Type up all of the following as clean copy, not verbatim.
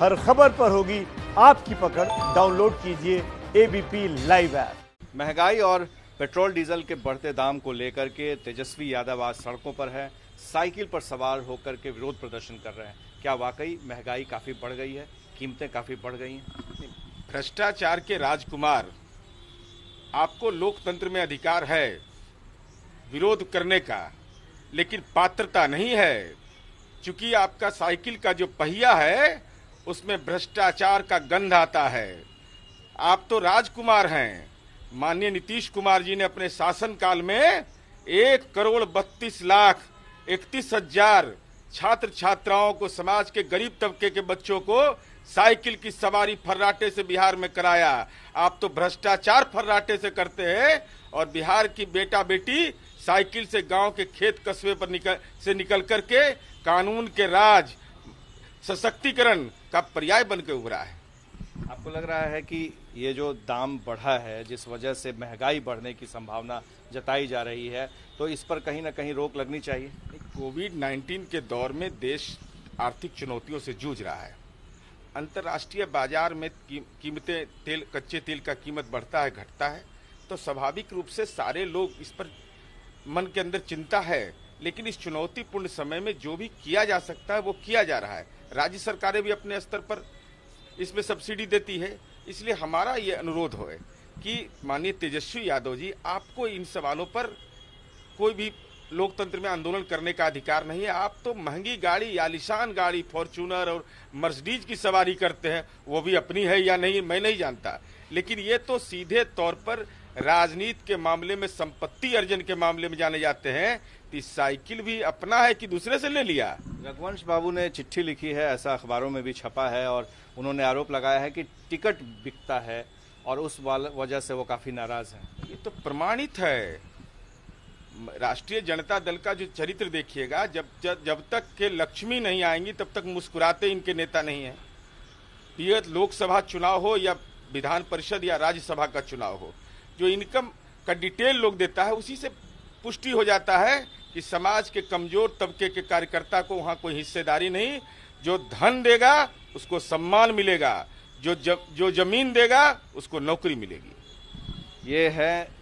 हर खबर पर होगी आपकी पकड़। डाउनलोड कीजिए एबीपी लाइव ऐप। महंगाई और पेट्रोल डीजल के बढ़ते दाम को लेकर के तेजस्वी यादव आज सड़कों पर हैं, साइकिल पर सवार होकर के विरोध प्रदर्शन कर रहे हैं। क्या वाकई महंगाई काफी बढ़ गई है, कीमतें काफी बढ़ गई हैं? भ्रष्टाचार के राजकुमार, आपको लोकतंत्र में अधिकार है विरोध करने का, लेकिन पात्रता नहीं है। चूंकि आपका साइकिल का जो पहिया है उसमें भ्रष्टाचार का गंध आता है। आप तो राजकुमार हैं। माननीय नीतीश कुमार जी ने अपने शासनकाल में 1,32,31,000 छात्र छात्राओं को, समाज के गरीब तबके के बच्चों को साइकिल की सवारी फर्राटे से बिहार में कराया। आप तो भ्रष्टाचार फर्राटे से करते हैं और बिहार की बेटा बेटी साइकिल से गांव के खेत कस्बे पर निकल करके कानून के राज, सशक्तिकरण का पर्याय बन के उभरा है। आपको लग रहा है कि ये जो दाम बढ़ा है, जिस वजह से महंगाई बढ़ने की संभावना जताई जा रही है, तो इस पर कहीं ना कहीं रोक लगनी चाहिए? कोविड-19 के दौर में देश आर्थिक चुनौतियों से जूझ रहा है। अंतर्राष्ट्रीय बाजार में कीमतें, कच्चे तेल का कीमत बढ़ता है, घटता है, तो स्वाभाविक रूप से सारे लोग इस पर मन के अंदर चिंता है। लेकिन इस चुनौतीपूर्ण समय में जो भी किया जा सकता है वो किया जा रहा है। राज्य सरकारें भी अपने स्तर पर इसमें सब्सिडी देती है। इसलिए हमारा ये अनुरोध है कि माननीय तेजस्वी यादव जी, आपको इन सवालों पर कोई भी लोकतंत्र में आंदोलन करने का अधिकार नहीं है। आप तो महंगी गाड़ी, आलीशान गाड़ी, फॉर्च्यूनर और मर्सिडीज की सवारी करते हैं, वो भी अपनी है या नहीं मैं नहीं जानता, लेकिन ये तो सीधे तौर पर राजनीति के मामले में, संपत्ति अर्जन के मामले में जाने जाते हैं। तो साइकिल भी अपना है कि दूसरे से ले लिया? रघुवंश बाबू ने चिट्ठी लिखी है, ऐसा अखबारों में भी छपा है, और उन्होंने आरोप लगाया है कि टिकट बिकता है और उस वजह से वो काफी नाराज हैं। ये तो प्रमाणित है। राष्ट्रीय जनता दल का जो चरित्र देखिएगा, जब तक के लक्ष्मी नहीं आएंगी तब तक मुस्कुराते इनके नेता नहीं है। ये लोकसभा चुनाव हो या विधान परिषद या राज्यसभा का चुनाव हो, जो इनकम का डिटेल लोग देता है उसी से पुष्टि हो जाता है कि समाज के कमजोर तबके के कार्यकर्ता को वहां कोई हिस्सेदारी नहीं। जो धन देगा उसको सम्मान मिलेगा, जो जमीन देगा उसको नौकरी मिलेगी। ये है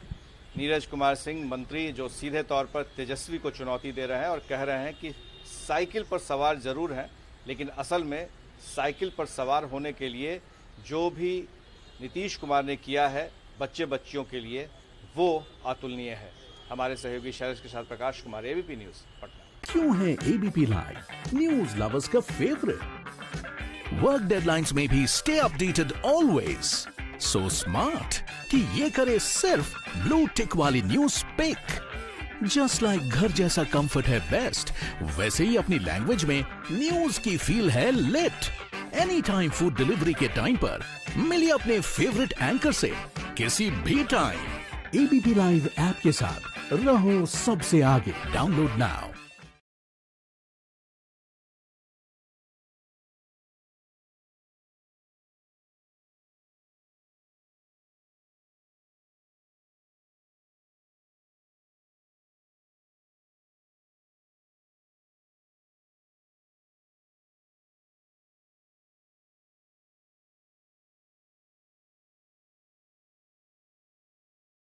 नीरज कुमार सिंह, मंत्री, जो सीधे तौर पर तेजस्वी को चुनौती दे रहे हैं और कह रहे हैं कि साइकिल पर सवार जरूर हैं, लेकिन असल में साइकिल पर सवार होने के लिए जो भी नीतीश कुमार ने किया है बच्चे बच्चियों के लिए, वो अतुलनीय है। हमारे सहयोगी शैलेश के साथ प्रकाश कुमार, एबीपी न्यूज, पटना। क्यों है एबीपी लाइव न्यूज लवर्स का फेवरेट? वर्क डेडलाइंस में भी stay updated always. So smart कि ये करे सिर्फ ब्लू टिक वाली न्यूज पिक। जस्ट लाइक घर जैसा कंफर्ट है बेस्ट, वैसे ही अपनी लैंग्वेज में न्यूज की फील है lit. Any time food delivery के टाइम पर मिलिए अपने फेवरेट एंकर से किसी भी टाइम। एबीपी लाइव ऐप के साथ रहो सबसे आगे। Download now.